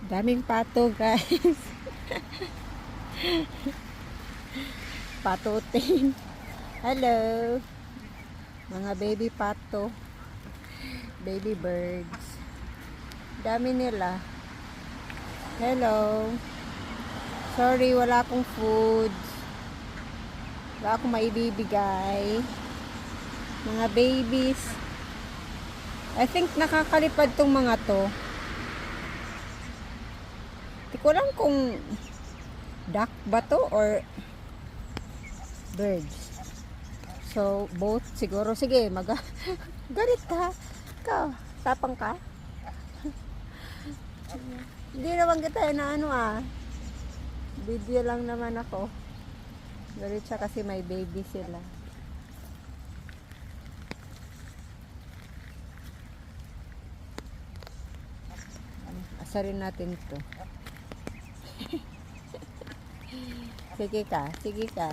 Daming pato, guys. Patutin. Hello. Mga baby pato. Baby birds. Dami nila. Hello. Sorry, wala akong food. Wala akong maibibigay. Mga babies. I think nakakalipad tong mga to. Hindi ko alam kung duck ba to or birds. So, both siguro. Sige, galit ka. Ikaw, tapang ka. Hindi naman kita na ano video lang naman ako. Galit siya kasi may baby sila. Asarin natin to. Sige ka, sige ka.